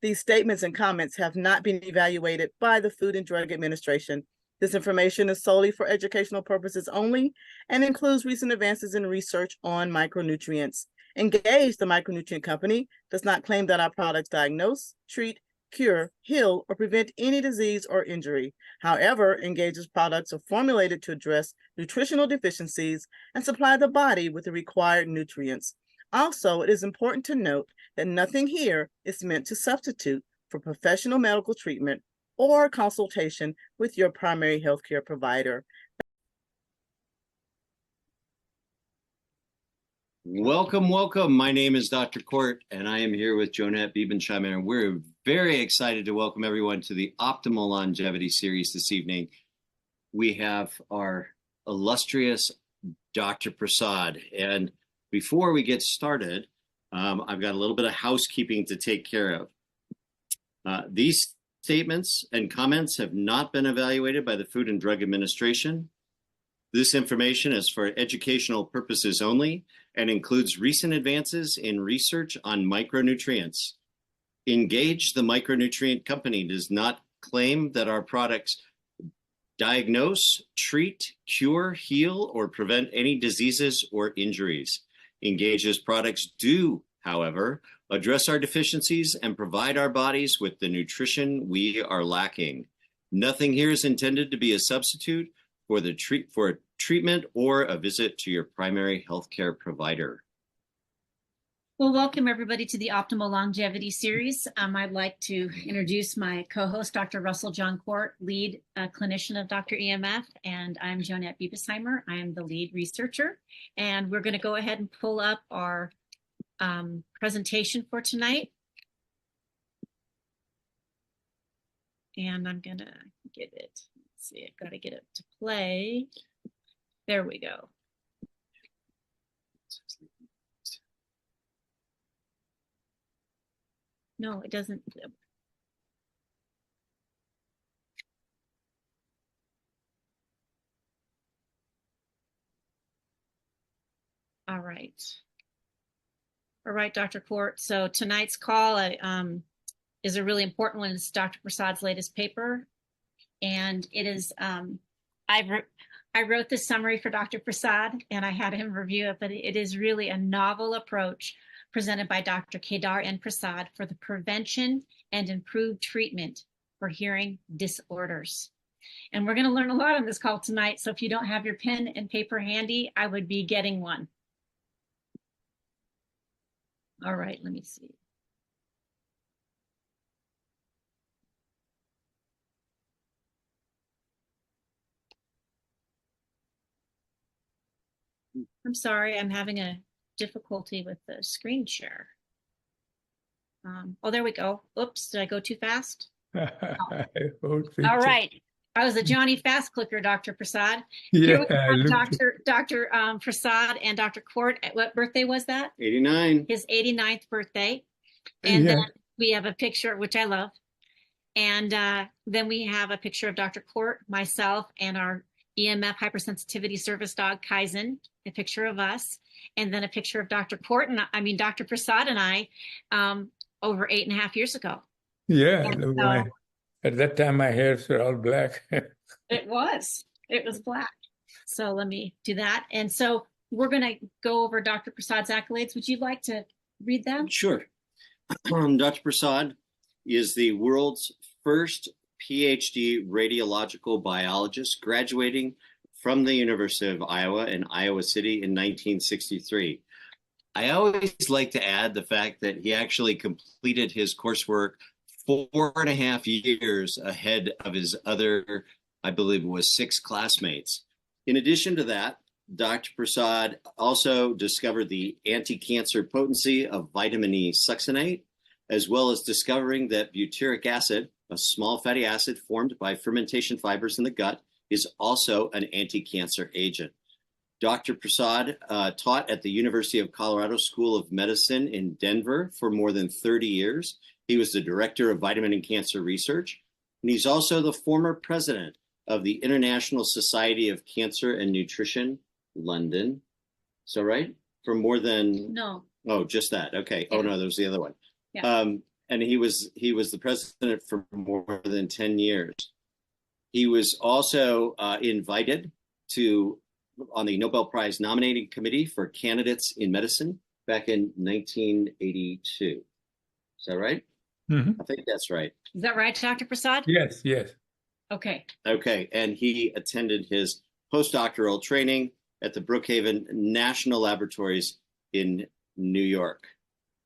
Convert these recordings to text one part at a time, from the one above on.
These statements and comments have not been evaluated by the Food and Drug Administration. This information is solely for educational purposes only and includes recent advances in research on micronutrients. Engage, the micronutrient company, does not claim that our products diagnose, treat, cure, heal, or prevent any disease or injury. However, Engage's products are formulated to address nutritional deficiencies and supply the body with the required nutrients. Also, it is important to note that nothing here is meant to substitute for professional medical treatment or consultation with your primary healthcare provider. Welcome, welcome. My name is Dr. Court, and I am here with Jonette Biebensheimer, and we're very excited to welcome everyone to the Optimal Longevity Series this evening. We have our illustrious Dr. Prasad, and before we get started, I've got a little bit of housekeeping to take care of. These statements and comments have not been evaluated by the Food and Drug Administration. This information is for educational purposes only and includes recent advances in research on micronutrients. Engage, the micronutrient company, does not claim that our products diagnose, treat, cure, heal, or prevent any diseases or injuries. Engage's products do, however, address our deficiencies and provide our bodies with the nutrition we are lacking. Nothing here is intended to be a substitute for a treatment or a visit to your primary healthcare provider. Well, welcome everybody to the Optimal Longevity Series. I'd like to introduce my co-host, Dr. Russell John Court, lead clinician of Dr. EMF, and I'm Jonette Biebensheimer. I am the lead researcher, and we're going to go ahead and pull up our presentation for tonight. And I'm going to get it. Let's see, I've got to get it to play. There we go. No, it doesn't. All right. All right, Dr. Court. So tonight's call is a really important one. It's Dr. Prasad's latest paper. And it is, I wrote this summary for Dr. Prasad and I had him review it, but it is really a novel approach presented by Dr. Kedar N. Prasad for the prevention and improved treatment for hearing disorders. And we're going to learn a lot on this call tonight. So if you don't have your pen and paper handy, I would be getting one. All right, let me see. I'm sorry, I'm having a difficulty with the screen share. Oh, there we go. Oops, did I go too fast? Oh. All right. I was a Johnny Fast Clicker, Dr. Prasad. Yeah, Dr. Prasad and Dr. Court. What birthday was that? 89. His 89th birthday. And Yeah. then we have a picture, which I love. And then we have a picture of Dr. Court, myself, and our EMF hypersensitivity service dog, Kaizen, a picture of us, and then a picture of Dr. Court, and I mean, Dr. Prasad and I, over 8.5 years ago. Yeah, And at that time my hairs were all black. it was black. So let me do that. And so we're going to go over Dr. Prasad's accolades. Would you like to read them? Sure. Dr. Prasad is the world's first PhD radiological biologist, graduating from the University of Iowa in Iowa City in 1963. I always like to add the fact that he actually completed his coursework 4.5 years ahead of his other, I believe it was 6 classmates. In addition to that, Dr. Prasad also discovered the anti-cancer potency of vitamin E succinate, as well as discovering that butyric acid, a small fatty acid formed by fermentation fibers in the gut, is also an anti-cancer agent. Dr. Prasad taught at the University of Colorado School of Medicine in Denver for more than 30 years. He was the director of vitamin and cancer research, and he's also the former president of the International Society of Cancer and Nutrition, London. So right? For more than... No. Oh, just that. Okay. Yeah. Oh, no, there was the other one. Yeah. and he was the president for more than 10 years. He was also invited on the Nobel Prize nominating committee for candidates in medicine back in 1982. Is that right? Mm-hmm. I think that's right. Is that right, Dr. Prasad? Yes, yes. Okay. Okay, and he attended his postdoctoral training at the Brookhaven National Laboratories in New York,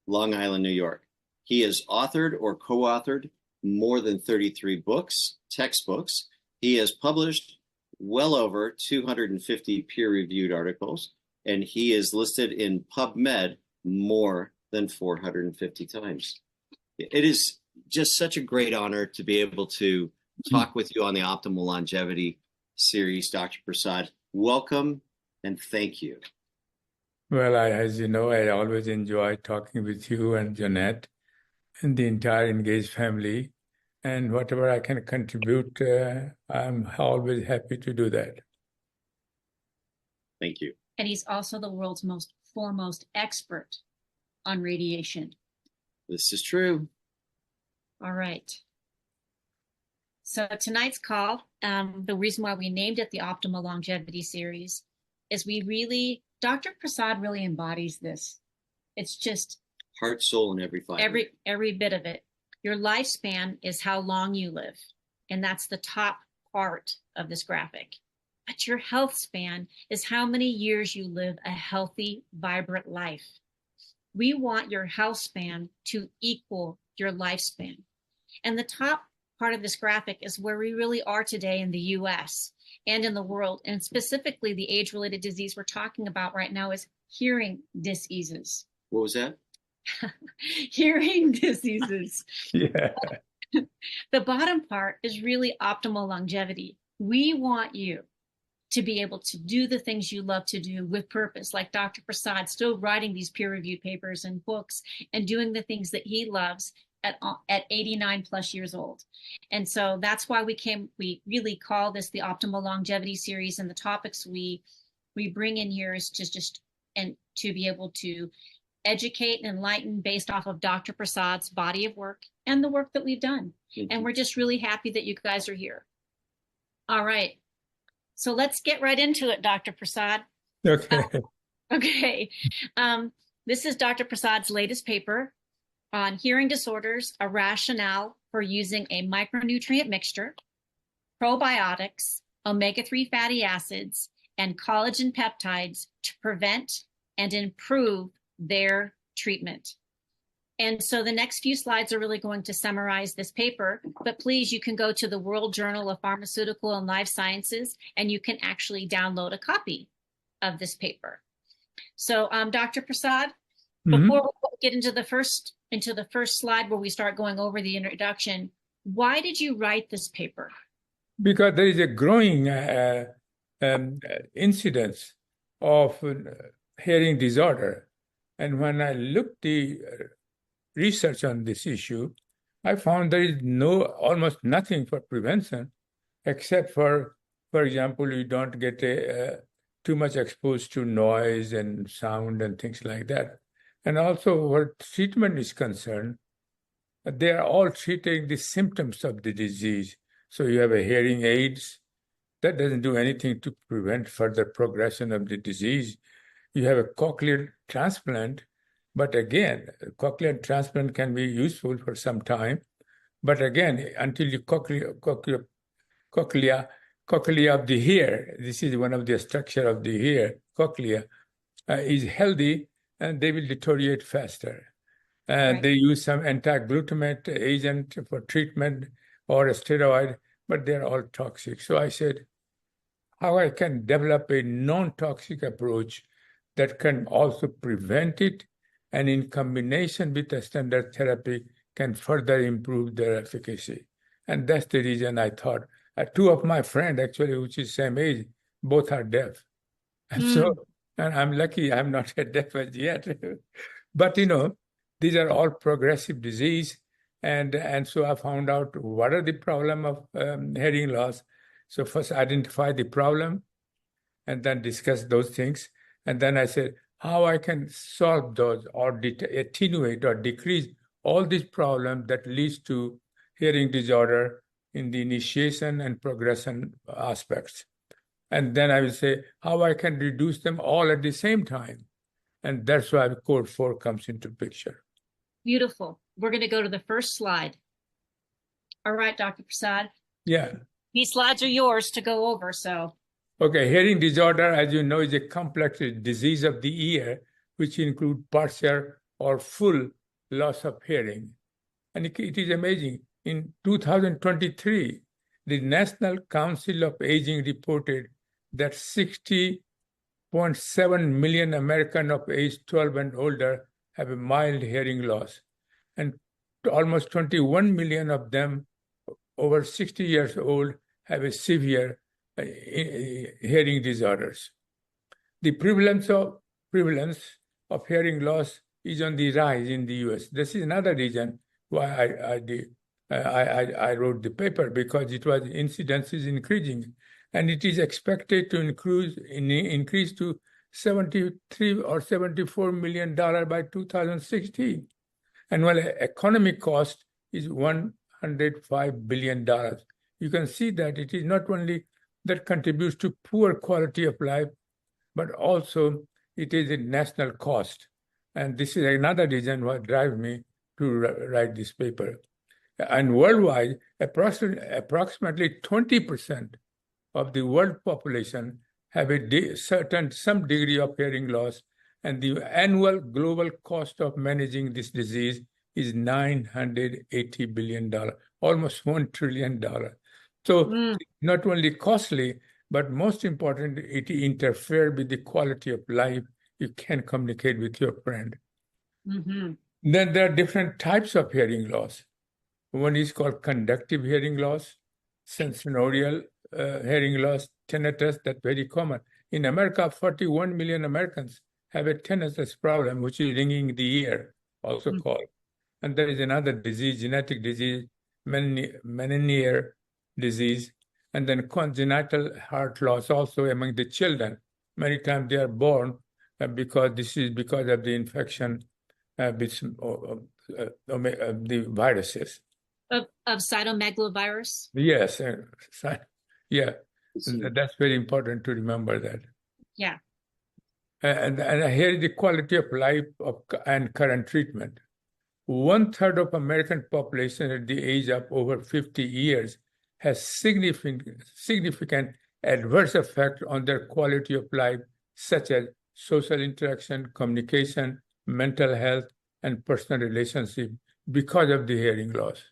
Long Island, New York. He has authored or co-authored more than 33 books, textbooks. He has published well over 250 peer-reviewed articles, and he is listed in PubMed more than 450 times. It is just such a great honor to be able to talk with you on the Optimal Longevity series, Dr. Prasad. Welcome and thank you. Well, as you know, I always enjoy talking with you and Jeanette and the entire Engaged family. And whatever I can contribute, I'm always happy to do that. Thank you. And he's also the world's foremost expert on radiation. This is true. All right. So tonight's call, the reason why we named it the Optimal Longevity Series is Dr. Prasad really embodies this. It's just heart, soul, and every fiber. Every bit of it. Your lifespan is how long you live, and that's the top part of this graphic. But your health span is how many years you live a healthy, vibrant life. We want your health span to equal your lifespan. And the top part of this graphic is where we really are today in the US and in the world. And specifically, the age-related disease we're talking about right now is hearing diseases. What was that? Hearing diseases. Yeah. The bottom part is really optimal longevity. We want you to be able to do the things you love to do with purpose, like Dr. Prasad, still writing these peer-reviewed papers and books and doing the things that he loves at 89 plus years old. And so that's why we really call this the Optimal Longevity Series, and the topics we bring in here is to be able to educate and enlighten based off of Dr. Prasad's body of work and the work that we've done. Mm-hmm. And we're just really happy that you guys are here. All right. So let's get right into it, Dr. Prasad. Okay. Okay. This is Dr. Prasad's latest paper on hearing disorders, a rationale for using a micronutrient mixture, probiotics, omega-3 fatty acids, and collagen peptides to prevent and improve their treatment. And so the next few slides are really going to summarize this paper, but please, you can go to the World Journal of Pharmaceutical and Life Sciences, and you can actually download a copy of this paper. So Dr. Prasad, before we get into the first slide where we start going over the introduction, why did you write this paper? Because there is a growing incidence of hearing disorder. And when I looked the research on this issue, I found there is almost nothing for prevention, except for example, you don't get too much exposed to noise and sound and things like that. And also, where treatment is concerned, they are all treating the symptoms of the disease. So you have a hearing aids, that doesn't do anything to prevent further progression of the disease. You have a cochlear transplant, but again, cochlear transplant can be useful for some time. But again, until the cochlea of the ear, this is one of the structure of the ear, cochlea, is healthy, and they will deteriorate faster. And Right. They use some anti-glutamate agent for treatment or a steroid, but they're all toxic. So I said, how I can develop a non-toxic approach that can also prevent it, and in combination with the standard therapy can further improve their efficacy. And that's the reason I thought. Two of my friends, actually, which is same age, both are deaf. And so, and I'm lucky I'm not deaf as yet. But, these are all progressive disease. And so I found out what are the problem of hearing loss. So first identify the problem and then discuss those things. And then I said, how I can solve those or attenuate or decrease all these problems that leads to hearing disorder in the initiation and progression aspects. And then I will say how I can reduce them all at the same time. And that's why code 4 comes into picture. Beautiful. We're going to go to the first slide. All right, Dr. Prasad. Yeah. These slides are yours to go over. So, okay, hearing disorder, as you know, is a complex disease of the ear, which include partial or full loss of hearing. And it is amazing. In 2023, the National Council of Aging reported that 60.7 million Americans of age 12 and older have a mild hearing loss, and almost 21 million of them over 60 years old have a severe hearing disorders. The prevalence of hearing loss is on the rise in the U.S. This is another reason why I wrote the paper, because it was incidence is increasing, and it is expected to increase to $73 or $74 million by 2016. And while economic cost is $105 billion, you can see that it is not only that contributes to poor quality of life, but also it is a national cost. And this is another reason what drives me to write this paper. And worldwide, approximately 20% of the world population have some degree of hearing loss, and the annual global cost of managing this disease is $980 billion, almost $1 trillion. So not only costly, but most important, it interferes with the quality of life. You can communicate with your friend. mm-hmm. Then there are different types of hearing loss. One is called conductive hearing loss, sensorial hearing loss, tinnitus, that's very common. In America, 41 million Americans have a tinnitus problem, which is ringing in the ear, also called. And there is another disease, genetic disease, Meniere disease, and then congenital heart loss also among the children. Many times they are born because of the infection with the viruses. Of cytomegalovirus? Yes. Yeah. That's very important to remember that. Yeah. And here is the quality of life and current treatment. 1/3 of American population at the age of over 50 years has significant adverse effect on their quality of life, such as social interaction, communication, mental health, and personal relationship because of the hearing loss.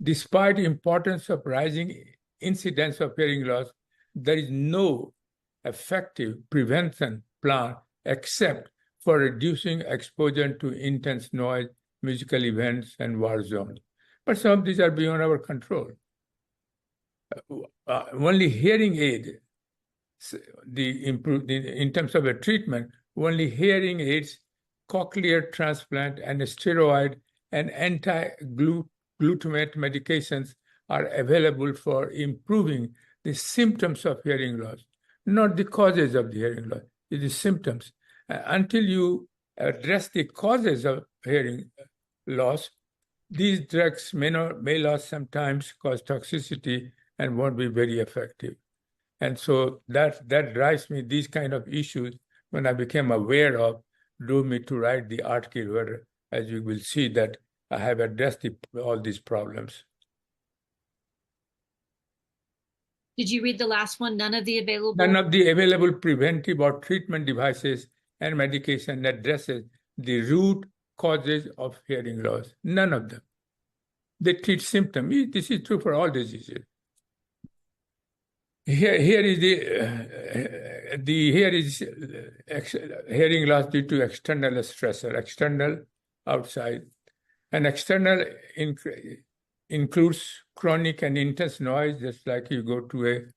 Despite the importance of rising incidence of hearing loss, there is no effective prevention plan except for reducing exposure to intense noise, musical events, and war zones. But some of these are beyond our control. Only hearing aid, in terms of a treatment, only hearing aids, cochlear transplant, and steroid and anti-glutamate medications are available for improving the symptoms of hearing loss, not the causes of the hearing loss. It is symptoms. Until you address the causes of hearing loss, these drugs may sometimes cause toxicity and won't be very effective. And so that drives me, these kind of issues, when I became aware of, drove me to write the article where, as you will see, that I have addressed all these problems. Did you read the last one? None of the available preventive or treatment devices and medication addresses the root causes of hearing loss. None of them. They treat symptoms. This is true for all diseases. Here is hearing loss due to external stressor, external, outside. And external includes chronic and intense noise, just like you go to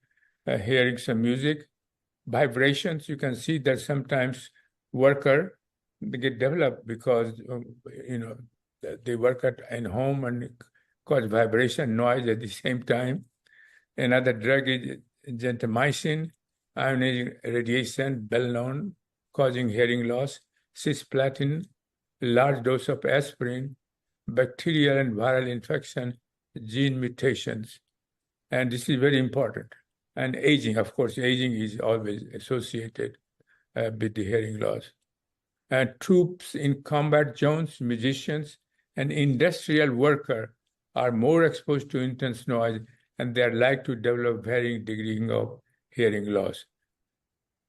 hearing some music. Vibrations, you can see that sometimes they get developed because they work in home and cause vibration, noise at the same time. Another drug is gentamicin, ionizing radiation, well known, causing hearing loss. Cisplatin, large dose of aspirin, bacterial and viral infection, gene mutations. And this is very important. And aging, of course, aging is always associated with the hearing loss. And troops in combat zones, musicians, and industrial workers are more exposed to intense noise, and they are likely to develop varying degree of hearing loss.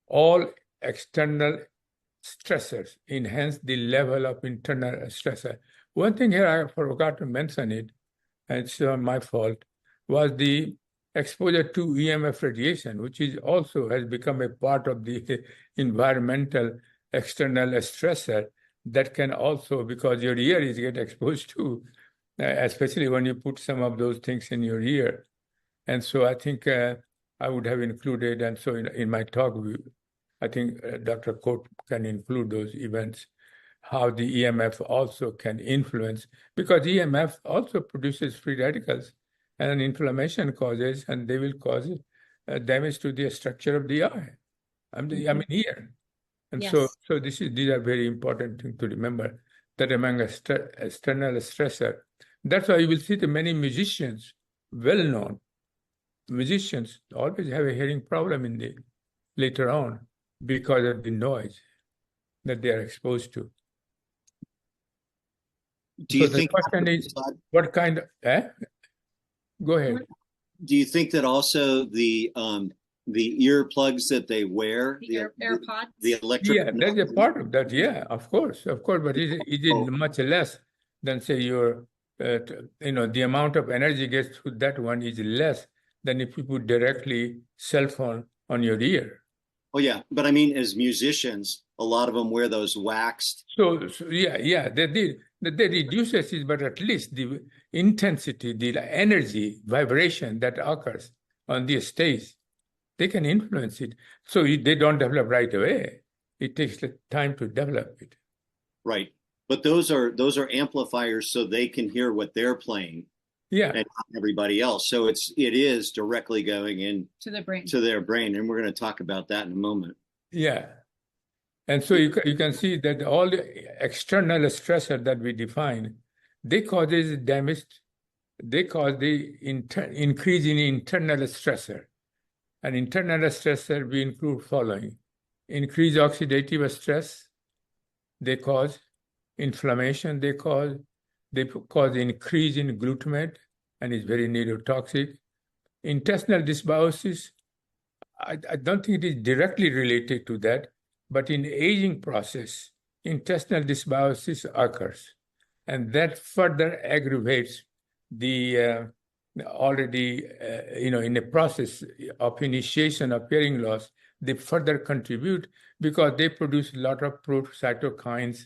All external stressors enhance the level of internal stressor. One thing here I forgot to mention it, and it's my fault, was the exposure to EMF radiation, which is also has become a part of the environmental external stressor that can also, because your ear is get exposed to, especially when you put some of those things in your ear. And so I think I would have included, and so in my talk, I think Dr. Court can include those events, how the EMF also can influence, because EMF also produces free radicals and inflammation causes, and they will cause damage to the structure of the eye. I mean ear. And Yes. so these are very important things to remember, that among external stressor. That's why you will see the many musicians, well-known musicians, always have a hearing problem later on because of the noise that they are exposed to. Do you So the think, question is, what kind of, Go ahead. do you think that also the earplugs that they wear, The AirPods? the electric, Yeah, that's a part of that. Yeah, of course, but it is much less than, say, your, the amount of energy gets through that one is less than if you put directly cell phone on your ear. Oh yeah, but I mean, as musicians, a lot of them wear those waxed. So yeah, they reduce it, but at least the intensity, the energy, vibration that occurs on the stage, they can influence it. So they don't develop right away. It takes time to develop it. Right, but those are amplifiers, so they can hear what they're playing. Yeah, and not everybody else. So it is directly going in To the brain. to their brain, and we're going to talk about that in a moment. yeah. And so you can see that all the external stressor that we define, they cause damage. They cause the increase in internal stressor. And internal stressor, we include following: increased oxidative stress, they cause inflammation, they cause increase in glutamate, and is very neurotoxic. Intestinal dysbiosis, I don't think it is directly related to that, but in aging process, intestinal dysbiosis occurs, and that further aggravates the already, in the process of initiation of hearing loss, they further contribute because they produce a lot of pro-cytokines,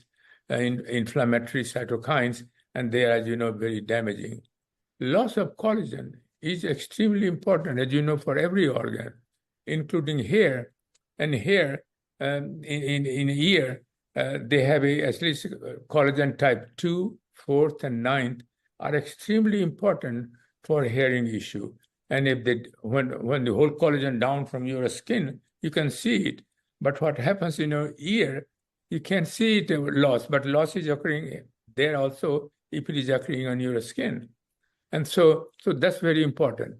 inflammatory cytokines, and they are, as you know, very damaging. Loss of collagen is extremely important, as you know, for every organ, including hair. And hair, in ear, they have at least collagen type 2, 4th, and 9th are extremely important for hearing issue. And if when the whole collagen down from your skin, you can see it. But what happens in your ear, you can't see it loss, but loss is occurring there also if it is occurring on your skin. And so that's very important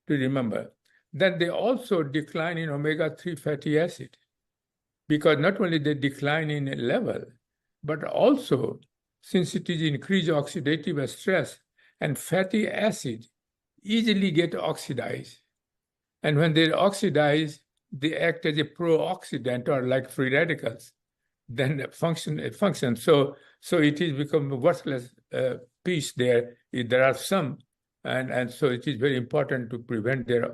to remember. That they also decline in omega-3 fatty acid, because not only they decline in a level, but also since it is increased oxidative stress, and fatty acid easily get oxidized. And when they oxidize, they act as a pro-oxidant or like free radicals, then function. So it is become a worthless piece there. There are some, and so it is very important to prevent their.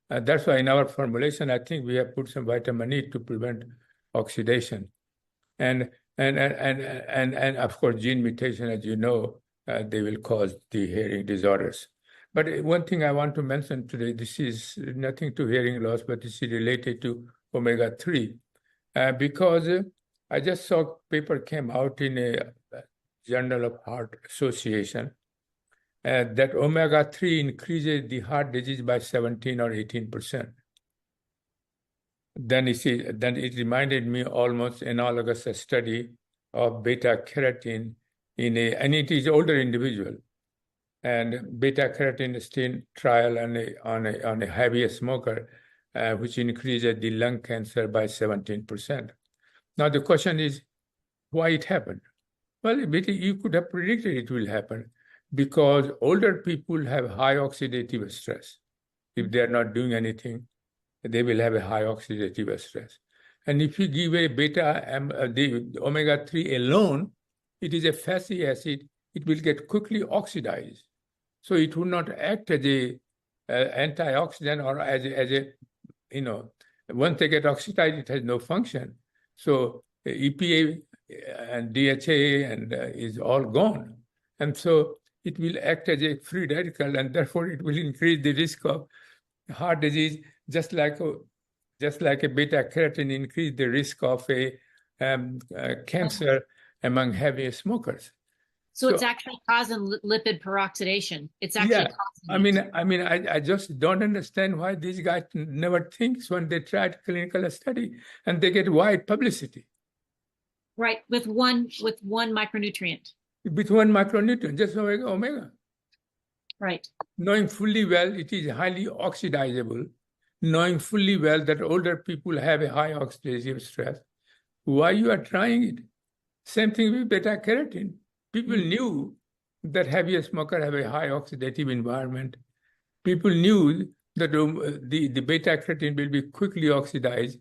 That's why in our formulation, I think we have put some vitamin E to prevent oxidation, and of course gene mutation, as you know, they will cause the hearing disorders. But one thing I want to mention today, this is nothing to hearing loss, but this is related to omega-3, because I just saw a paper came out in a Journal of Heart Association that omega-3 increases the heart disease by 17 or 18%. Then it reminded me almost analogous a study of beta carotene and it is older individual, and beta carotene stain trial on a heavy smoker, which increases the lung cancer by 17%. Now the question is, why it happened? Well, you could have predicted it will happen because older people have high oxidative stress. If they are not doing anything, they will have a high oxidative stress. And if you give a the omega-3 alone, it is a fatty acid, it will get quickly oxidized. So it will not act as a antioxidant or as a, once they get oxidized, it has no function. So EPA and DHA and is all gone. And so it will act as a free radical, and therefore it will increase the risk of heart disease, just like a beta carotene increase the risk of a cancer among heavy smokers. So it's actually causing lipid peroxidation. It's actually causing it. I mean, I just don't understand why these guys never thinks when they tried clinical study and they get wide publicity. Right, with one micronutrient. With one micronutrient, just omega. Right. Knowing fully well it is highly oxidizable, knowing fully well that older people have a high oxidative stress, why you are trying it? Same thing with beta carotene. People knew that heavy smoker have a high oxidative environment. People knew that the beta carotene will be quickly oxidized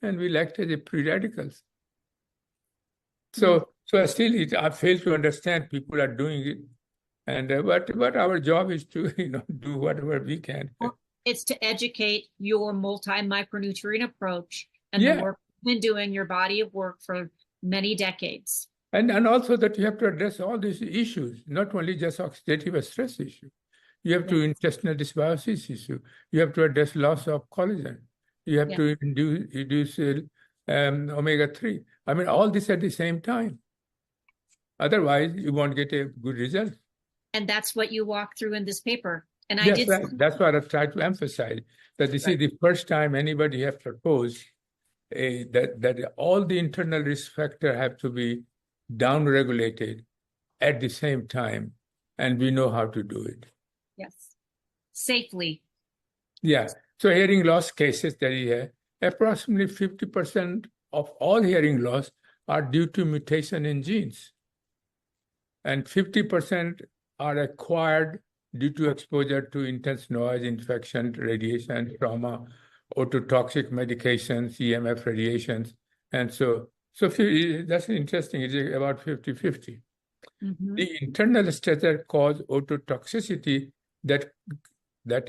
and will act as a free radicals. So I fail to understand people are doing it, and but our job is to do whatever we can. Well, it's to educate your multi-micronutrient approach and the work you've been doing, your body of work for many decades. And also that you have to address all these issues, not only just oxidative stress issue. You have to intestinal dysbiosis issue. You have to address loss of collagen. You have to reduce omega-3. I mean, all this at the same time. Otherwise, you won't get a good result. And that's what you walk through in this paper. And That's what I tried to emphasize, that this is the first time anybody has proposed that all the internal risk factors have to be downregulated at the same time, and we know how to do it. Yes. Safely. Yeah. So hearing loss cases that you have, approximately 50% of all hearing loss are due to mutation in genes. And 50% are acquired due to exposure to intense noise, infection, radiation, trauma, ototoxic medications, EMF radiations. And so that's interesting. It's about 50-50. Mm-hmm. The internal stressor cause ototoxicity that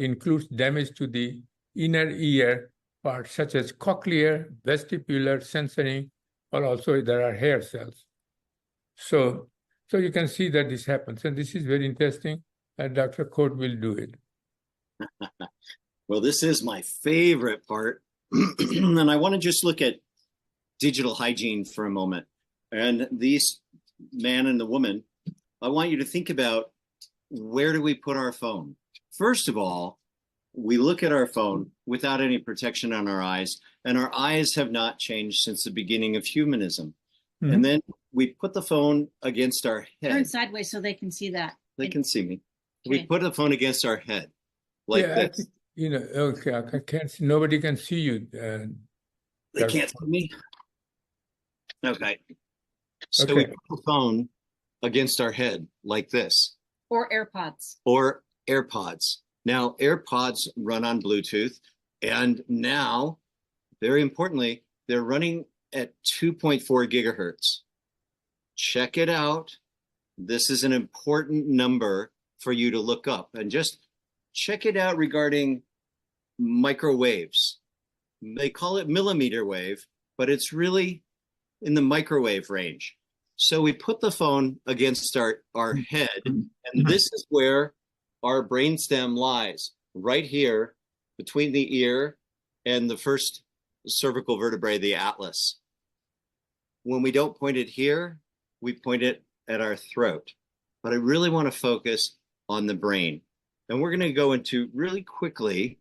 includes damage to the inner ear parts, such as cochlear, vestibular, sensory, or also there are hair cells. So you can see that this happens, and this is very interesting, and Dr. Court will do it. Well, this is my favorite part, and I want to just look at digital hygiene for a moment. And these man and the woman, I want you to think about, where do we put our phone? First of all, we look at our phone without any protection on our eyes, and our eyes have not changed since the beginning of humanism. Mm-hmm. And then we put the phone against our head. Turn sideways so they can see that. They can see me. Okay. We put the phone against our head, like this. Okay, I can't see, nobody can see you. They can't see me? Okay. So we put the phone against our head like this. Or AirPods. Now, AirPods run on Bluetooth, and now, very importantly, they're running at 2.4 gigahertz. Check it out. This is an important number for you to look up, and just check it out regarding microwaves. They call it millimeter wave, but it's really in the microwave range. So we put the phone against our head, and this is where our brainstem lies, right here between the ear and the first cervical vertebrae, the atlas. When we don't point it here, we point it at our throat. But I really want to focus on the brain. And we're going to go into really quickly,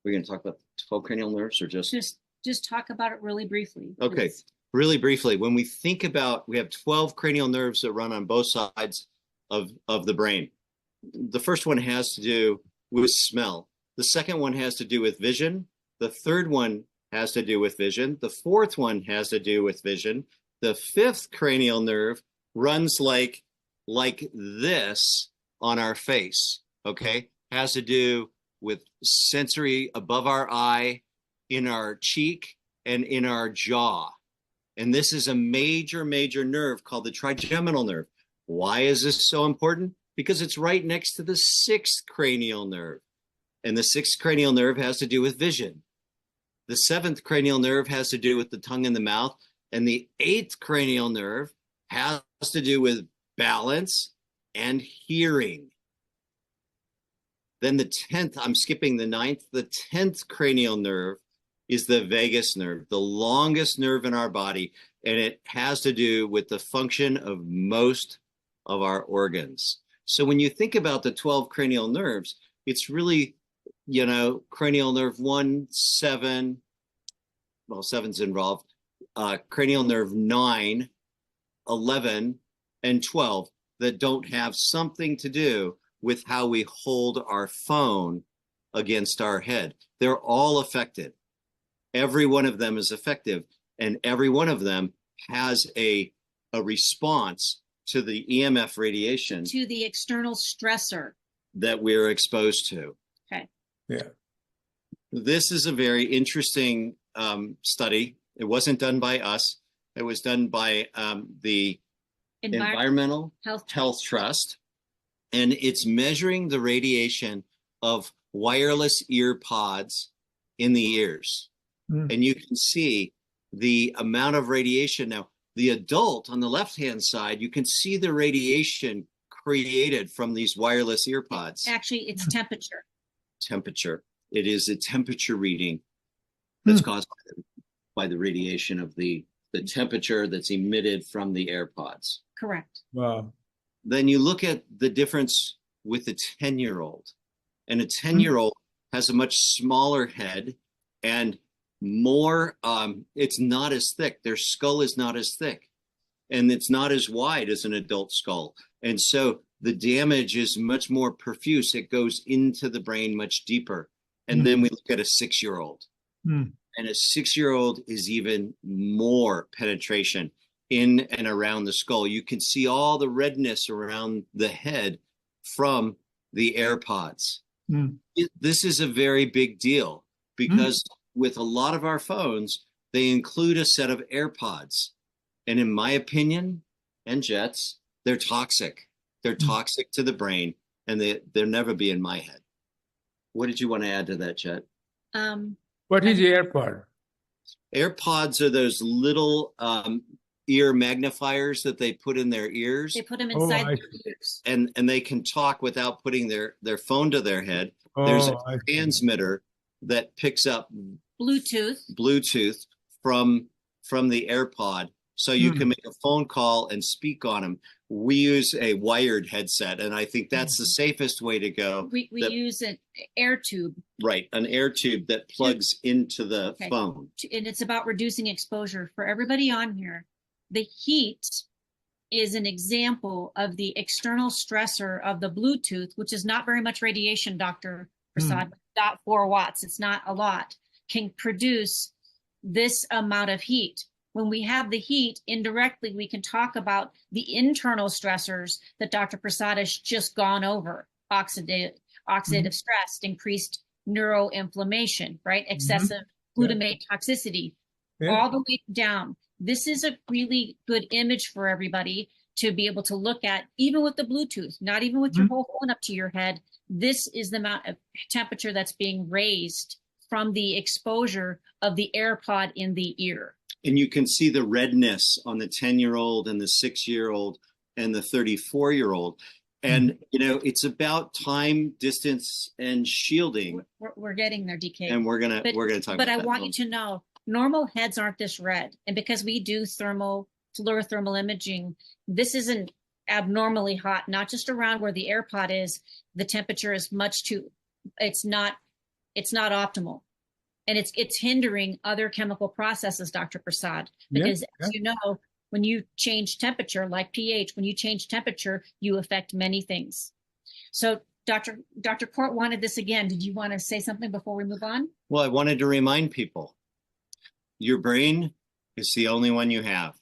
we're going to talk about 12 cranial nerves, or just talk about it really briefly. Okay. Please. really briefly, when we think about, we have 12 cranial nerves that run on both sides of the brain. The first one has to do with smell. The second one has to do with vision. The third one has to do with vision. The fourth one has to do with vision. The fifth cranial nerve runs like this on our face, okay? Has to do with sensory above our eye, in our cheek, and in our jaw. And this is a major nerve called the trigeminal nerve. Why is this so important? Because it's right next to the sixth cranial nerve. And the sixth cranial nerve has to do with vision. The seventh cranial nerve has to do with the tongue and the mouth. And the eighth cranial nerve has to do with balance and hearing. Then the 10th, I'm skipping the 9th, the 10th cranial nerve is the vagus nerve, the longest nerve in our body, and it has to do with the function of most of our organs. So when you think about the 12 cranial nerves, it's really, cranial nerve 1, 7, well, 7's involved, cranial nerve 9, 11, and 12 that don't have something to do with how we hold our phone against our head. They're all affected. Every one of them is effective, and every one of them has a response to the EMF radiation, to the external stressor that we're exposed to. Okay. Yeah. This is a very interesting study. It wasn't done by us. It was done by the Environmental Health Trust, and it's measuring the radiation of wireless ear pods in the ears. And you can see the amount of radiation. Now, the adult on the left-hand side, you can see the radiation created from these wireless ear pods. Actually, it's temperature. Temperature. It is a temperature reading that's caused by the radiation of the temperature that's emitted from the AirPods. Correct. Wow. Then you look at the difference with a 10-year-old. And a 10-year-old has a much smaller head and more, it's not as thick. Their skull is not as thick. And it's not as wide as an adult skull. And so the damage is much more profuse. It goes into the brain much deeper. And then we look at a 6-year-old. And a 6-year-old is even more penetration in and around the skull. You can see all the redness around the head from the AirPods. This is a very big deal because with a lot of our phones, they include a set of AirPods. And in my opinion, and Jet's, they're toxic. They're toxic to the brain, and they'll never be in my head. What did you want to add to that, Jet? What is the AirPod? AirPods are those little ear magnifiers that they put in their ears. They put them inside their ears. And they can talk without putting their phone to their head. There's a transmitter that picks up Bluetooth from the AirPod, so you can make a phone call and speak on them. We use a wired headset, and I think that's the safest way to go. We use an air tube. Right, an air tube that plugs into the phone. And it's about reducing exposure. For everybody on here, the heat is an example of the external stressor of the Bluetooth, which is not very much radiation, Dr. Prasad, 0.4 watts. It's not a lot. Can produce this amount of heat. When we have the heat, indirectly, we can talk about the internal stressors that Dr. Prasad has just gone over. Oxidative stress, increased neuroinflammation, right? Excessive glutamate toxicity, all the way down. This is a really good image for everybody to be able to look at, even with the Bluetooth, not even with your whole phone up to your head. This is the amount of temperature that's being raised from the exposure of the AirPod in the ear. And you can see the redness on the 10-year-old and the 6-year-old and the 34-year-old. And, it's about time, distance, and shielding. We're getting there, DK. And we're gonna talk about that. But I want you to know, normal heads aren't this red. And because we do fluorothermal imaging, this isn't abnormally hot, not just around where the AirPod is. The temperature is it's not optimal. And it's hindering other chemical processes, Dr. Prasad, Yeah, because yeah. as you know, when you change temperature, like pH, when you change temperature, you affect many things. So Dr. Court wanted this again. Did you want to say something before we move on? Well, I wanted to remind people, your brain is the only one you have,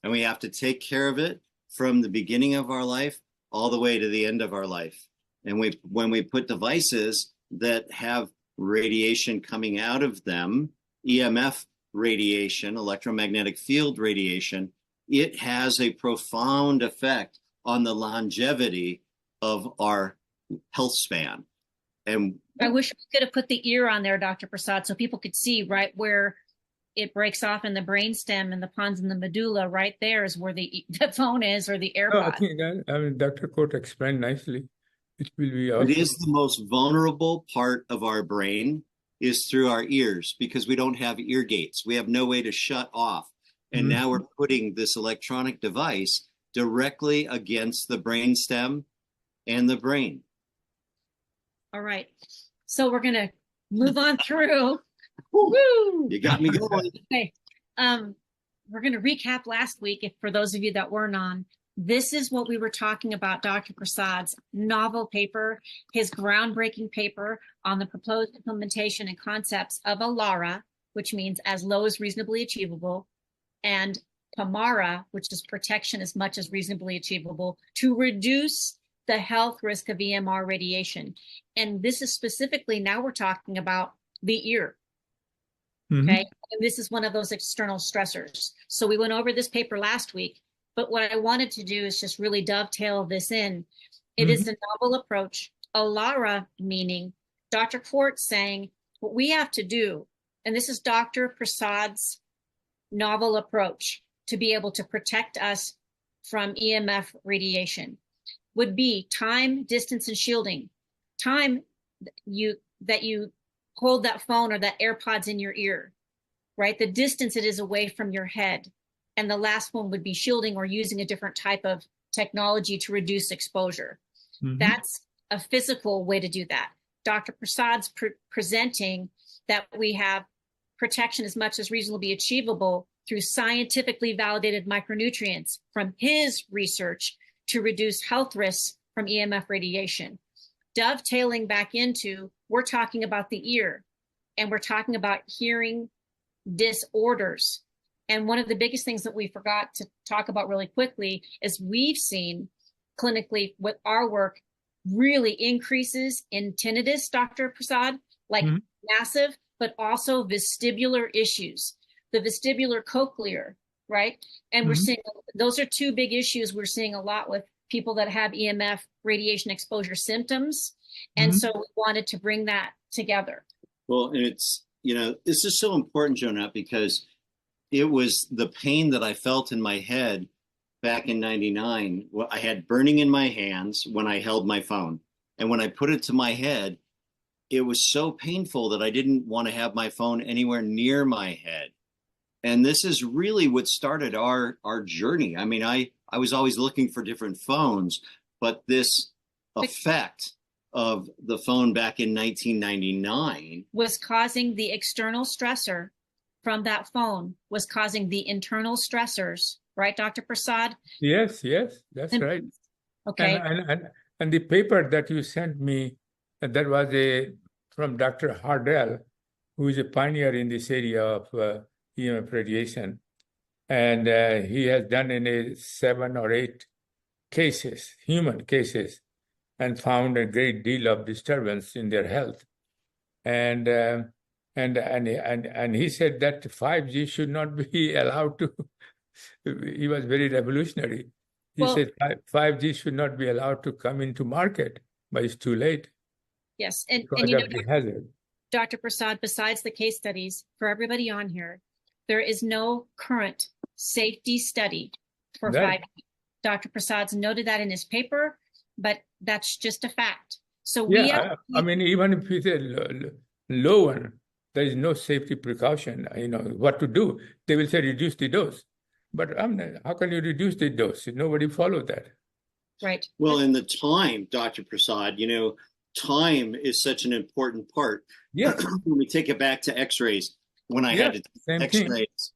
and we have to take care of it from the beginning of our life all the way to the end of our life. And when we put devices that have radiation coming out of them, EMF radiation, electromagnetic field radiation, it has a profound effect on the longevity of our health span. And I wish we could have put the ear on there, Dr. Prasad, so people could see right where it breaks off in the brainstem and the pons in the medulla. Right there is where the phone is, or the No, I AirPod. think Dr. Court explained nicely. It will be it also. is the most vulnerable part of our brain is through our ears, because we don't have ear gates. We have no way to shut off. And now we're putting this electronic device directly against the brainstem and the brain. All right. So we're going to move on through. Woo! You got me going. Okay. We're going to recap last week, for those of you that weren't on. This is what we were talking about, Dr. Prasad's novel paper, his groundbreaking paper on the proposed implementation and concepts of ALARA, which means as low as reasonably achievable, and PAMARA, which is protection as much as reasonably achievable, to reduce the health risk of EMR radiation. And this is specifically, now we're talking about the ear. Okay. And this is one of those external stressors. So we went over this paper last week, but what I wanted to do is just really dovetail this in. It is a novel approach. ALARA meaning Dr. Court saying what we have to do, and this is Dr. Prasad's novel approach to be able to protect us from EMF radiation, would be time, distance, and shielding. Time that you hold that phone or that AirPods in your ear, right? The distance it is away from your head. And the last one would be shielding or using a different type of technology to reduce exposure. That's a physical way to do that. Dr. Prasad's presenting that we have protection as much as reasonably achievable through scientifically validated micronutrients from his research to reduce health risks from EMF radiation. Dovetailing back into, we're talking about the ear, and we're talking about hearing disorders. And one of the biggest things that we forgot to talk about really quickly is we've seen clinically with our work really increases in tinnitus, Dr. Prasad, like massive, but also vestibular issues, the vestibular cochlear, right? And we're seeing, those are two big issues we're seeing a lot with people that have EMF radiation exposure symptoms. And so we wanted to bring that together. Well, and it's, this is so important, Jonette, because it was the pain that I felt in my head back in 99. I had burning in my hands when I held my phone. And when I put it to my head, it was so painful that I didn't want to have my phone anywhere near my head. And this is really what started our journey. I mean, I was always looking for different phones, but this effect of the phone back in 1999 was causing the external stressor from that phone, was causing the internal stressors, right, Dr. Prasad? Yes, that's right. Okay. And the paper that you sent me, that was from Dr. Hardell, who is a pioneer in this area of EMF radiation. And he has done in 7 or 8 cases, human cases, and found a great deal of disturbance in their health. And he said that 5G should not be allowed to. He was very revolutionary. He said 5G should not be allowed to come into market, but it's too late. Yes, and the hazard. Dr. Prasad, besides the case studies, for everybody on here, there is no current safety study for 5G. Dr. Prasad's noted that in his paper, but that's just a fact. So I mean, even if it's a low one, there is no safety precaution, what to do. They will say reduce the dose. But how can you reduce the dose? Nobody followed that. Right. Well, in the time, Dr. Prasad, time is such an important part. Yes, When we take it back to x-rays, when I had yes, to same take thing. x-rays,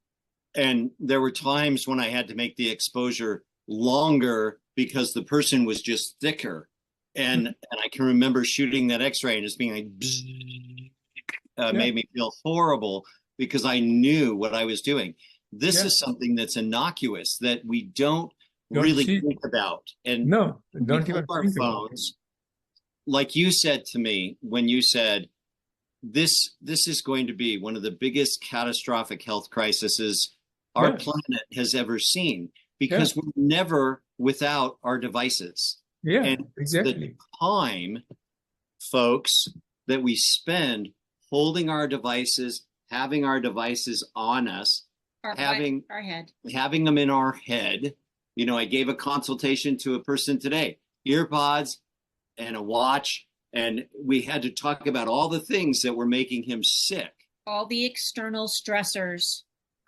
and there were times when I had to make the exposure longer because the person was just thicker. And I can remember shooting that x-ray and just being like, Yeah. made me feel horrible because I knew what I was doing. This Yeah. is something that's innocuous that we don't Don't really see. think about. And No, we don't hold even our think about it. phones, like you said to me when you said, this is going to be one of the biggest catastrophic health crises our Yeah. planet has ever seen, because we're never without our devices. Yeah, And it's the exactly. time, folks, that we spend holding our devices, having our devices on us, Our head. having them in our head. You know, I gave a consultation to a person today, earpods and a watch, and we had to talk about all the things that were making him sick. All the external stressors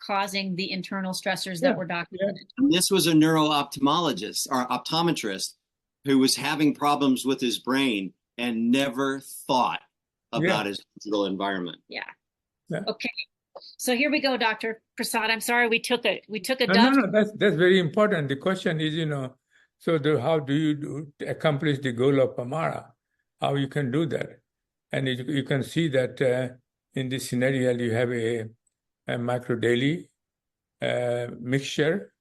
causing the internal stressors Yeah, that were documented. And this was a neuro-ophthalmologist or optometrist who was having problems with his brain and never thought about his digital environment. Yeah. Yeah. Okay. So here we go, Dr. Prasad. I'm sorry we took a No, that's very important. The question is, so how do you accomplish the goal of Pamara? How you can do that? And you can see that in this scenario, you have a micro daily mixture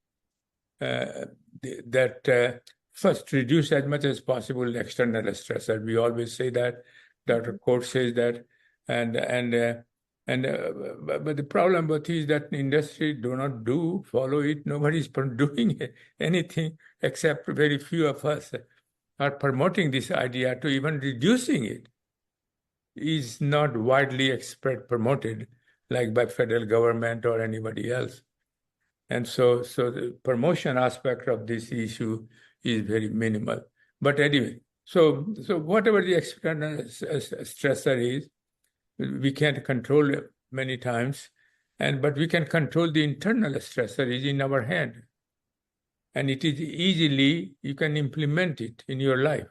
that first reduce as much as possible the external stressor. We always say that. Dr. Court says that, but the problem with is that the industry do not follow it. Nobody's doing anything except very few of us are promoting this idea to even reducing it. Is not widely promoted like by federal government or anybody else. And so the promotion aspect of this issue is very minimal. But anyway, so whatever the external stressor is, we can't control it many times, but we can control the internal stressor is in our hand. And it is you can implement it in your life.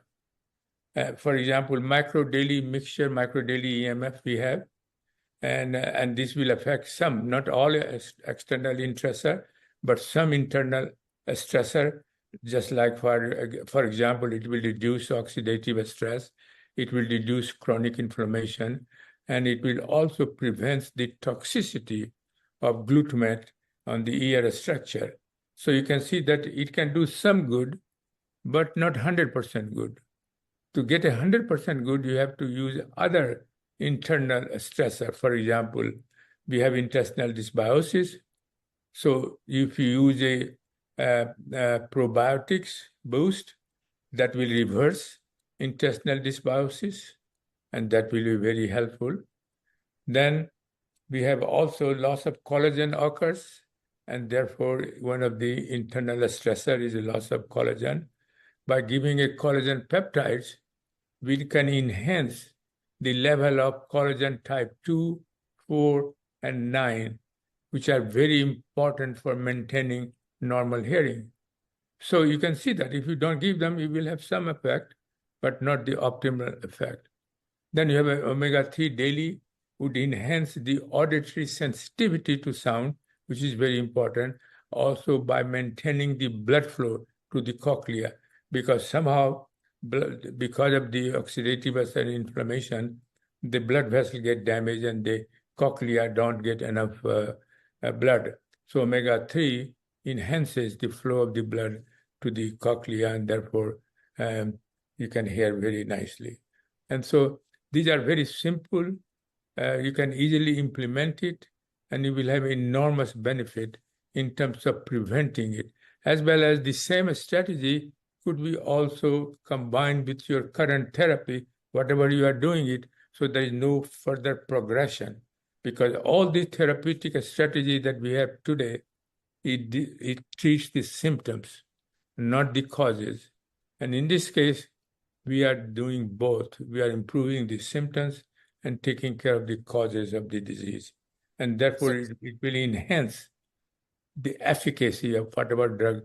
For example, micro daily mixture, micro daily EMF we have, and this will affect some, not all external stressor, but some internal stressor. Just like for example, it will reduce oxidative stress, it will reduce chronic inflammation, and it will also prevent the toxicity of glutamate on the ear structure. So you can see that it can do some good, but not 100% good. To get 100% good, you have to use other internal stressor. For example, we have intestinal dysbiosis. So if you use a probiotics boost, that will reverse intestinal dysbiosis, and that will be very helpful. Then we have also loss of collagen occurs, and therefore one of the internal stressor is a loss of collagen. By giving a collagen peptides, we can enhance the level of collagen type 2, 4, and 9, which are very important for maintaining normal hearing. So you can see that if you don't give them, you will have some effect, but not the optimal effect. Then you have an omega-3 daily, would enhance the auditory sensitivity to sound, which is very important, also by maintaining the blood flow to the cochlea, because somehow, because of the oxidative and inflammation, the blood vessel get damaged and the cochlea don't get enough blood. So omega-3 enhances the flow of the blood to the cochlea, and therefore you can hear very nicely. And so these are very simple. You can easily implement it, and you will have enormous benefit in terms of preventing it, as well as the same strategy could be also combined with your current therapy, whatever you are doing it, so there is no further progression. Because all the therapeutic strategy that we have today, it treats the symptoms, not the causes. And in this case, we are doing both. We are improving the symptoms and taking care of the causes of the disease. And therefore, it will enhance the efficacy of whatever drug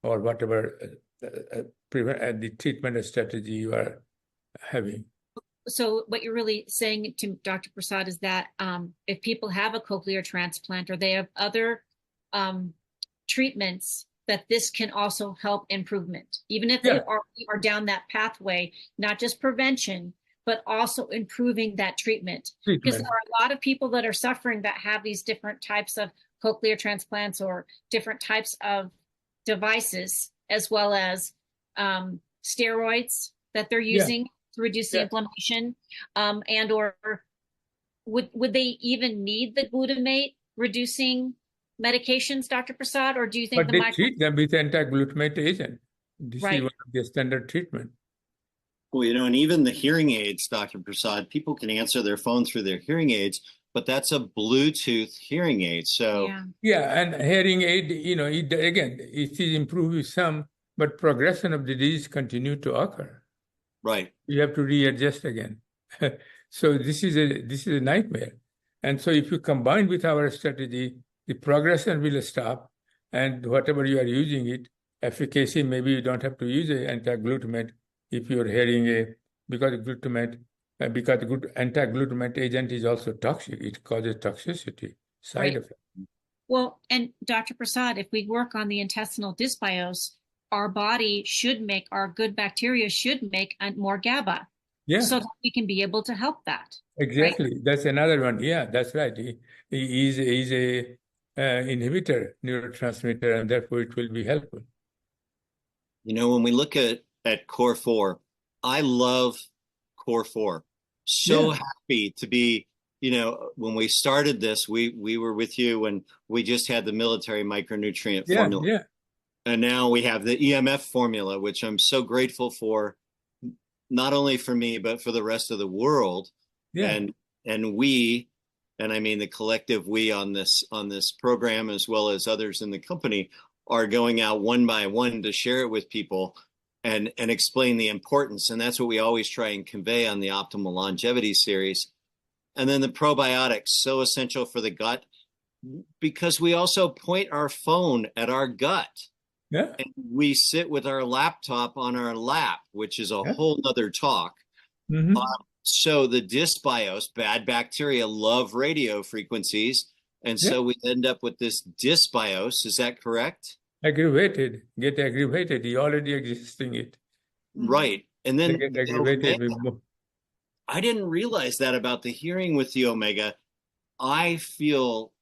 or whatever the treatment strategy you are having. So what you're really saying to Dr. Prasad is that if people have a cochlear transplant or they have other treatments, that this can also help improvement, even if Yeah. you are down that pathway, not just prevention, but also improving that treatment. Because there are a lot of people that are suffering that have these different types of cochlear transplants or different types of devices, as well as steroids that they're Yeah. using to reduce the Yeah. inflammation, and or would they even need the glutamate reducing medications, Dr. Prasad, or do you think But the they treat them with anti-glutamate agent. This is Right. one of the standard treatment. Well, and even the hearing aids, Dr. Prasad, people can answer their phone through their hearing aids, but that's a Bluetooth hearing aid. So Yeah. Yeah, and hearing aid, it is improved with some, but progression of the disease continue to occur. right. You have to readjust again. So this is a nightmare. And so if you combine with our strategy, the progression will stop, and whatever you are using it, efficacy, maybe you don't have to use a anti-glutamate if you're hearing because good anti-glutamate agent is also toxic. It causes toxicity, side Right. effect. Well, and Dr. Prasad, if we work on the intestinal dysbiose, our body our good bacteria should make more GABA, Yeah, so that we can be able to help that. exactly. That's another one. Yeah, that's right. He is a inhibitor, neurotransmitter, and therefore it will be helpful. When we look at Core 4, I love Core 4. So Yeah. happy to be, when we started this, we were with you when we just had the military micronutrient Yeah, formula. yeah. And now we have the EMF formula, which I'm so grateful for, not only for me, but for the rest of the world. Yeah. And I mean the collective we on this program, as well as others in the company, are going out one by one to share it with people and explain the importance. And that's what we always try and convey on the Optimal Longevity series. And then the probiotics, so essential for the gut, because we also point our phone at our gut. Yeah. And we sit with our laptop on our lap, which is a Yeah. whole nother talk. Mhm. So the dysbiose, bad bacteria, love radio frequencies. And so we end up with this dysbiose. Is that correct? Get aggravated. You already existing it. Right. And They then get the aggravated omega, with I didn't realize that about the hearing with the omega. I feel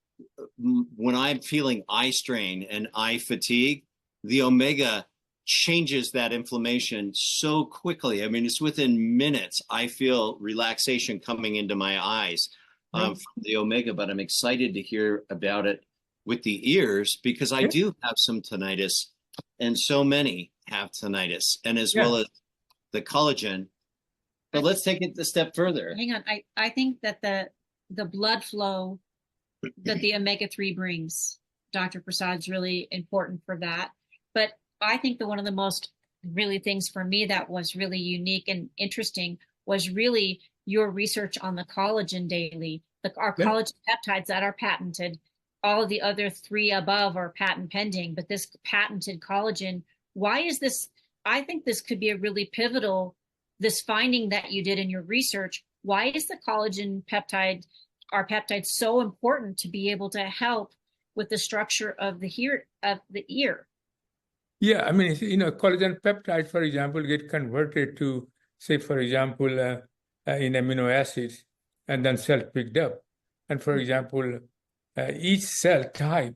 when I'm feeling eye strain and eye fatigue, the omega changes that inflammation so quickly. I mean, it's within minutes. I feel relaxation coming into my eyes from the omega, but I'm excited to hear about it with the ears because I do have some tinnitus, and so many have tinnitus, and as well as the collagen. But let's take it a step further. Hang on. I think that the blood flow that the omega-3 brings, Dr. Prasad, is really important for that. But I think that one of the most really things for me that was really unique and interesting was really your research on the collagen daily, our collagen peptides that are patented. All of the other 3 above are patent pending, but this patented collagen, why is this? I think this could be a really pivotal, this finding that you did in your research. Why is the collagen peptide, our peptide, so important to be able to help with the structure of the ear? Yeah, I mean, collagen peptides, for example, get converted to, say, for example, in amino acids, and then cell picked up. And for example, each cell type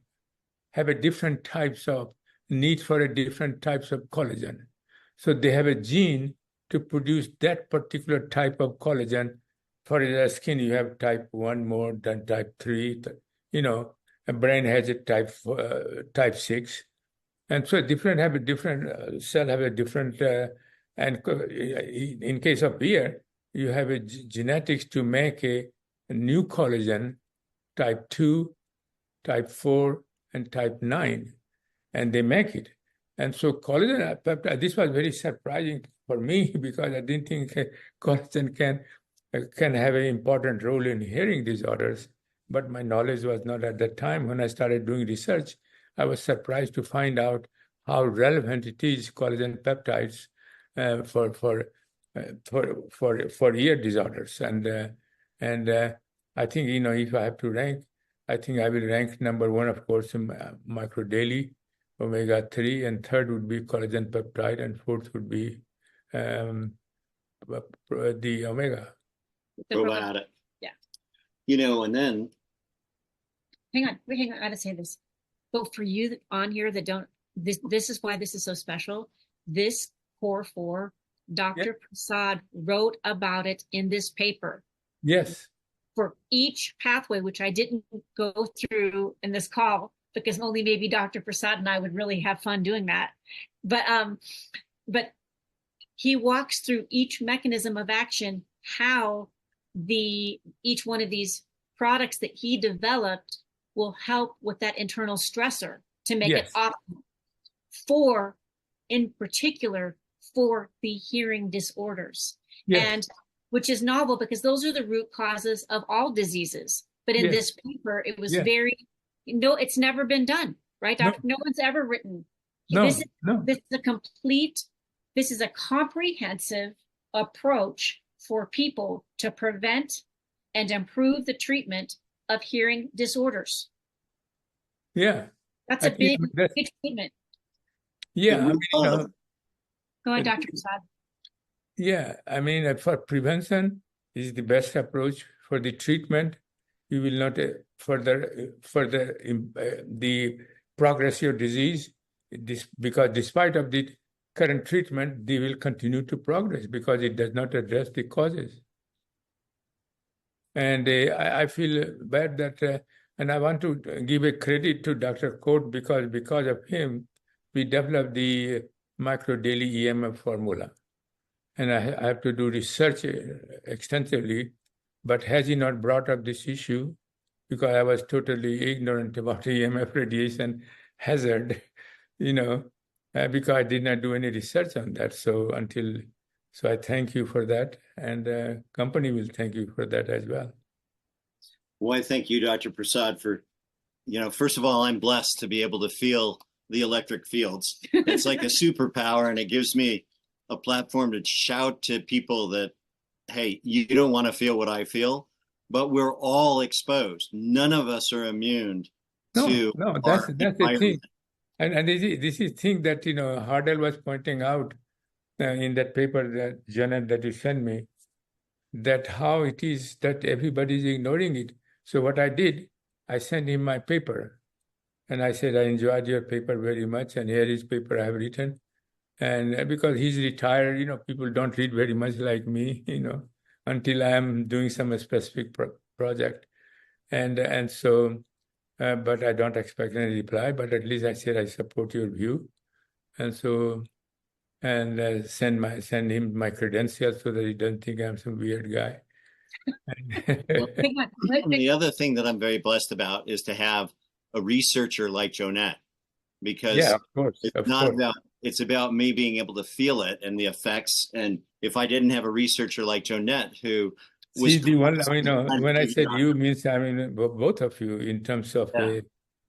have a different types of need for a different types of collagen. So they have a gene to produce that particular type of collagen. For the skin, you have type 1 more than type 3. A brain has a type 6. And so cell have a different, and in case of ear, you have a genetics to make a new collagen, type 2, type 4, and type 9, and they make it. And so collagen peptide, this was very surprising for me because I didn't think collagen can have an important role in hearing disorders, but my knowledge was not at that time. When I started doing research, I was surprised to find out how relevant it is, collagen peptides, for for ear disorders. And I think, if I have to rank, I think I will rank number one, of course, in micro daily omega-3, and third would be collagen peptide, and fourth would be the omega. The Probiotic. Yeah. And then hang on, I gotta say this. But for you on here that don't, this is why this is so special. This Core 4, Dr. Prasad wrote about it in this paper. Yes. For each pathway, which I didn't go through in this call because only maybe Dr. Prasad and I would really have fun doing that. But he walks through each mechanism of action, how each one of these products that he developed will help with that internal stressor to make it optimal in particular for the hearing disorders. Yes. And which is novel because those are the root causes of all diseases. But in this paper, it was it's never been done, right, Doctor? No one's ever written. This is a comprehensive approach for people to prevent and improve the treatment of hearing disorders. Yeah. That's a big statement. Yeah. Go ahead, Dr. Prasad. Yeah, for prevention is the best approach. For the treatment, you will not further the progress of your disease. Because despite of the current treatment, they will continue to progress because it does not address the causes. And I feel bad that, and I want to give a credit to Dr. Court because of him, we developed the micro daily EMF formula. And I have to do research extensively, but has he not brought up this issue? Because I was totally ignorant about EMF radiation hazard, because I did not do any research on that. So I thank you for that, and company will thank you for that as well. Well, I thank you, Dr. Prasad, for, first of all, I'm blessed to be able to feel the electric fields. It's like a superpower, and it gives me a platform to shout to people that, hey, you don't want to feel what I feel, but we're all exposed. None of us are immune to. No, that's the thing. And this is thing that, Hardell was pointing out in that paper that, Janet, that you sent me, that how it is that everybody is ignoring it. So what I did, I sent him my paper. And I said, I enjoyed your paper very much. And here is paper I have written. And because he's retired, people don't read very much like me, until I am doing some specific project. And so, but I don't expect any reply, but at least I said, I support your view. And so, and send him my credentials so that he doesn't think I'm some weird guy. The other thing that I'm very blessed about is to have a researcher like Jonette, because of course, it's about me being able to feel it and the effects. And if I didn't have a researcher like Jonette, who was the one, when I said you means, both of you in terms of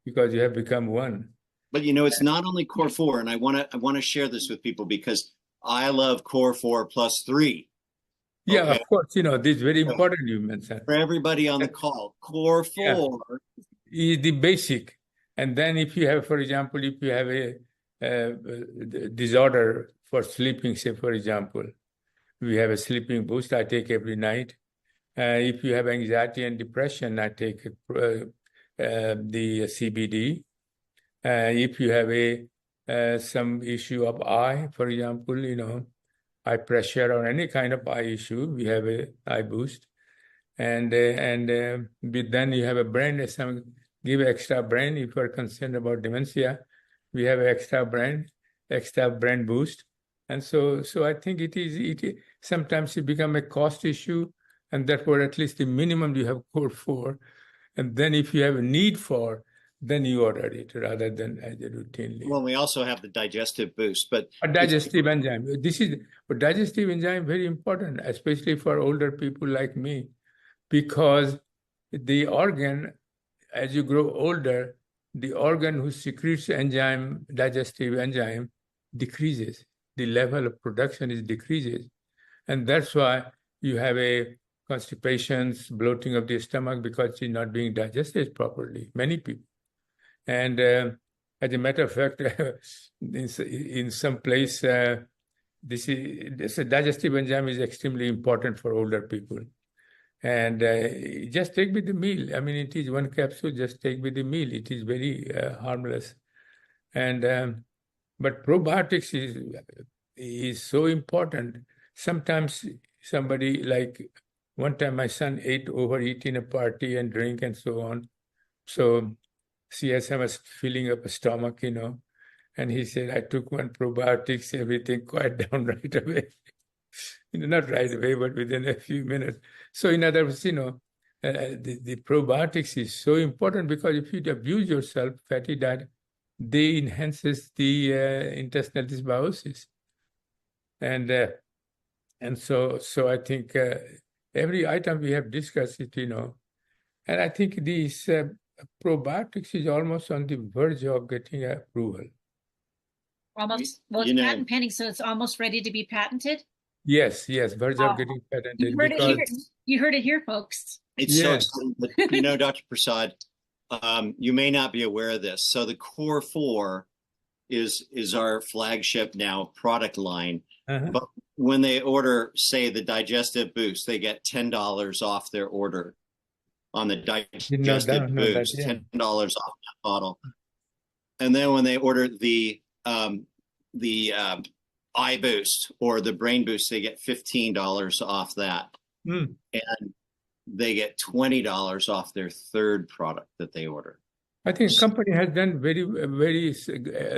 because you have become one. But it's not only Core 4, and I want to share this with people because I love Core 4 plus 3. Yeah, of course. This is very important you mentioned. For everybody on the call, Core 4 is the basic. And then if you have, for example, a disorder for sleeping, say, for example, we have a sleeping boost I take every night. If you have anxiety and depression, I take the CBD. If you have some issue of eye, for example, eye pressure or any kind of eye issue, we have a eye boost. And then you have a brain, give extra brain if you are concerned about dementia. We have extra brain boost. And so I think it sometimes it become a cost issue, and therefore at least the minimum you have Core 4. And then if you have a need for, then you order it rather than as a routinely. Well, we also have the digestive boost, but a digestive enzyme. Digestive enzyme very important, especially for older people like me, because the organ, as you grow older, the organ who secretes digestive enzyme decreases. The level of production decreases. And that's why you have a constipations, bloating of the stomach because it's not being digested properly, many people. And as a matter of fact, in some place, this digestive enzyme is extremely important for older people. And just take with the meal. I mean, it is one capsule, just take with the meal. It is very harmless. And but probiotics is so important. Sometimes somebody, like one time my son overeat in a party and drink and so on. So CSM was filling up a stomach, and he said, I took one probiotics, everything quiet down right away. Not right away, but within a few minutes. So in other words, the probiotics is so important because if you abuse yourself, fatty diet, they enhances the intestinal dysbiosis. And so I think every item we have discussed it, and I think these probiotics is almost on the verge of getting approval. Almost, well, it's patent pending, so it's almost ready to be patented. Yes, verge of getting patented. You heard it here, folks. It's so exciting. But, Dr. Prasad, you may not be aware of this. So the Core 4 is our flagship now product line. But when they order, say, the Digestive Boost, they get $10 off their order on the Digestive Boost, $10 off that bottle. And then when they order the Eye Boost or the Brain Boost, they get $15 off that. And they get $20 off their third product that they order. I think the company has done very, very,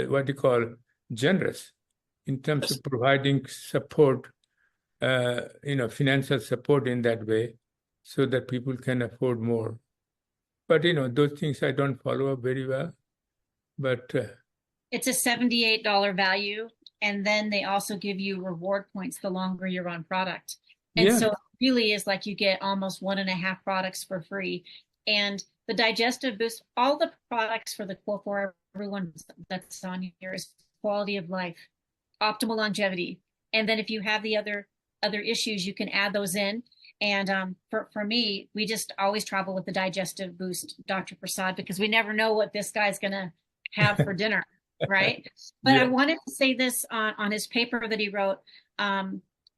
what you call, generous in terms of providing support, financial support in that way so that people can afford more. But, those things I don't follow up very well. But it's a $78 value. And then they also give you reward points the longer you're on product. And so it really is like you get almost 1.5 products for free. And the Digestive Boost, all the products for the Core 4, everyone that's on here is quality of life, optimal longevity. And then if you have the other issues, you can add those in. And for me, we just always travel with the Digestive Boost, Dr. Prasad, because we never know what this guy's going to have for dinner. Right. But I wanted to say this on his paper that he wrote,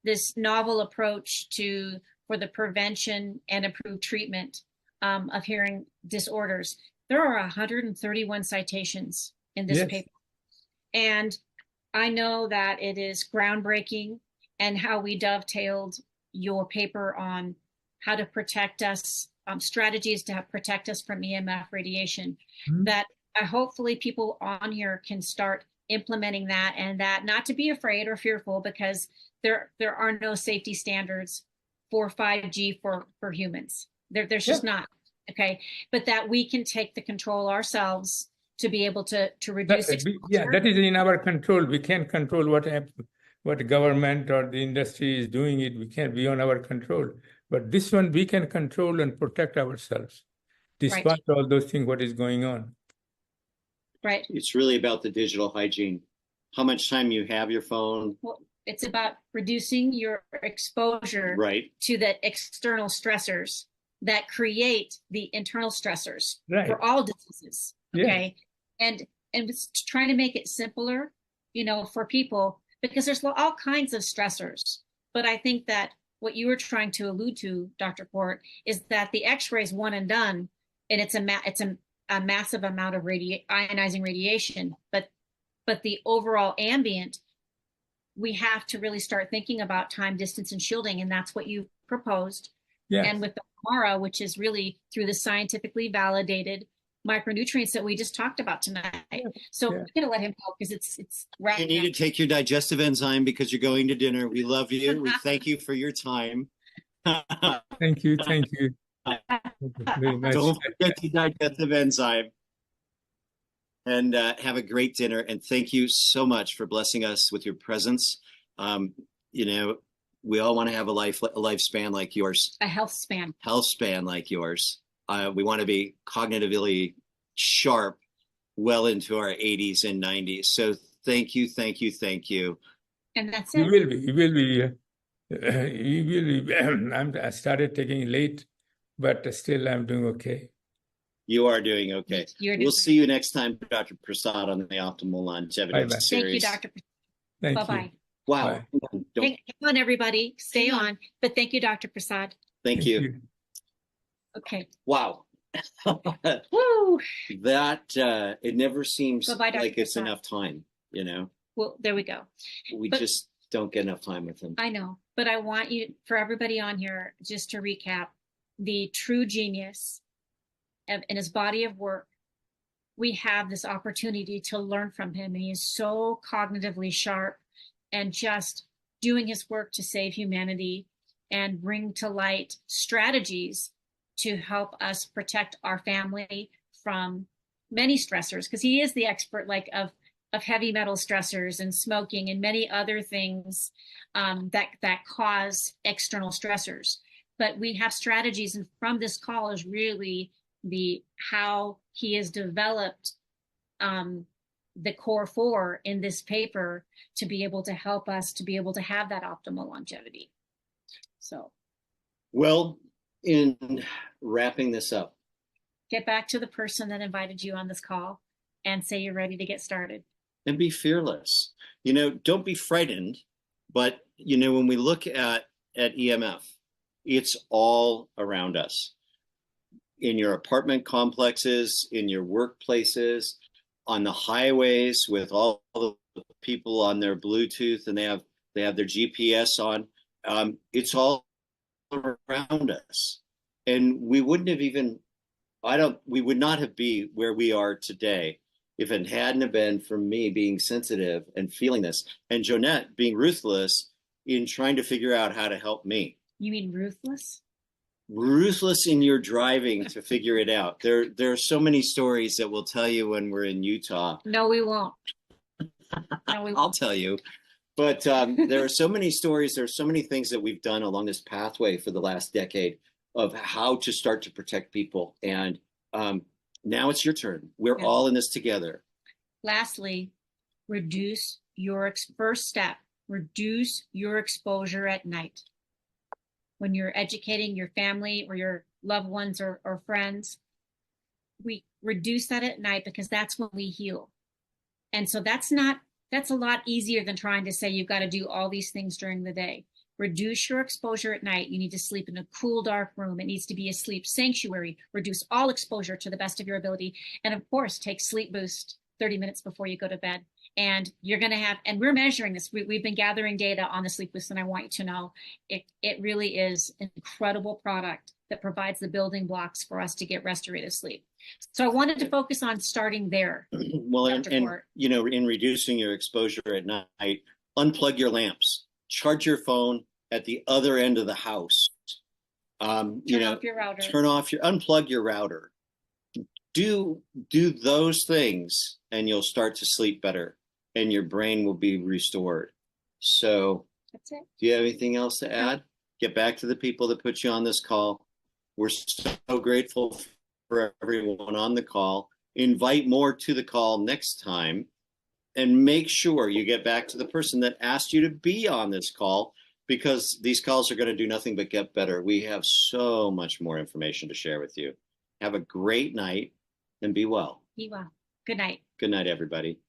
this novel approach for the prevention and improved treatment of hearing disorders. There are 131 citations in this paper. And I know that it is groundbreaking, and how we dovetailed your paper on how to protect us, strategies to protect us from EMF radiation, that hopefully people on here can start implementing that, and that not to be afraid or fearful, because there are no safety standards for 5G for humans. There's just not. Okay. But that we can take the control ourselves to be able to reduce exposure. That is in our control. We can't control what the government or the industry is doing. We can't be on our control. But this one we can control and protect ourselves despite all those things, what is going on. Right. It's really about the digital hygiene. How much time you have your phone. Well, it's about reducing your exposure to the external stressors that create the internal stressors for all diseases. Okay. And it's trying to make it simpler, for people, because there's all kinds of stressors. But I think that what you were trying to allude to, Dr. Court, is that the X-ray is one and done, and it's a massive amount of ionizing radiation, but the overall ambient, we have to really start thinking about time, distance, and shielding, and that's what you proposed. And with the MARA, which is really through the scientifically validated micronutrients that we just talked about tonight. So we're going to let him go because it's You need to take your digestive enzyme because you're going to dinner. We love you. We thank you for your time. Thank you. Very much. Don't forget the digestive enzyme. And have a great dinner. And thank you so much for blessing us with your presence. We all want to have a lifespan like yours. A health span. Health span like yours. We want to be cognitively sharp well into our 80s and 90s. So thank you. And that's it. You will be. Usually, I started taking late, but still I'm doing okay. You are doing okay. You're We'll doing see you next time, Dr. Prasad, on the Optimal Longevity Bye-bye. series. Thank you, Dr. Thank Bye-bye. you. Wow. Bye. Don't- Hang on, everybody. Stay on. But thank you, Dr. Prasad. Thank you. Okay. Wow. Woo. That it never seems Bye-bye, Dr. like it's Prasad. enough time, you know. Well, there we go. We But- just don't get enough time with them. I know, but I want you, for everybody on here, just to recap, the true genius in his body of work, we have this opportunity to learn from him. And he is so cognitively sharp and just doing his work to save humanity and bring to light strategies to help us protect our family from many stressors, because he is the expert of heavy metal stressors and smoking and many other things that cause external stressors. But we have strategies, and from this call is really the how he has developed the core four in this paper to be able to help us to be able to have that optimal longevity. So, Well, in wrapping this up, get back to the person that invited you on this call and say you're ready to get started. and be fearless. You know, don't be frightened, but you know, when we look at EMF, it's all around us. In your apartment complexes, in your workplaces, on the highways with all the people on their Bluetooth and they have their GPS on. It's all around us. And we wouldn't have even, we would not have been where we are today if it hadn't have been for me being sensitive and feeling this, and Jonette being ruthless in trying to figure out how to help me. You mean ruthless? Ruthless in your driving to figure it out. There are so many stories that we'll tell you when we're in Utah. No, we won't. No, we I'll won't. tell you. But there are so many stories. There are so many things that we've done along this pathway for the last decade of how to start to protect people. And now it's your turn. We're all in this together. Lastly, first step, reduce your exposure at night. When you're educating your family or your loved ones or friends, we reduce that at night because that's when we heal. And so that's a lot easier than trying to say you've got to do all these things during the day. Reduce your exposure at night. You need to sleep in a cool, dark room. It needs to be a sleep sanctuary. Reduce all exposure to the best of your ability. And of course, take Sleep Boost 30 minutes before you go to bed. And you're going to have, and we're measuring this. We've been gathering data on the Sleep Boost, and I want you to know it really is an incredible product that provides the building blocks for us to get restorative sleep. So I wanted to focus on starting there. Well, and you know, in reducing your exposure at night, unplug your lamps, charge your phone at the other end of the house. Turn off your router. Unplug your router. Do those things, and you'll start to sleep better, and your brain will be restored. So, that's it. Do you have anything else to add? Get back to the people that put you on this call. We're so grateful for everyone on the call. Invite more to the call next time, and make sure you get back to the person that asked you to be on this call, because these calls are going to do nothing but get better. We have so much more information to share with you. Have a great night and be well. Be well. Good night. Good night, everybody.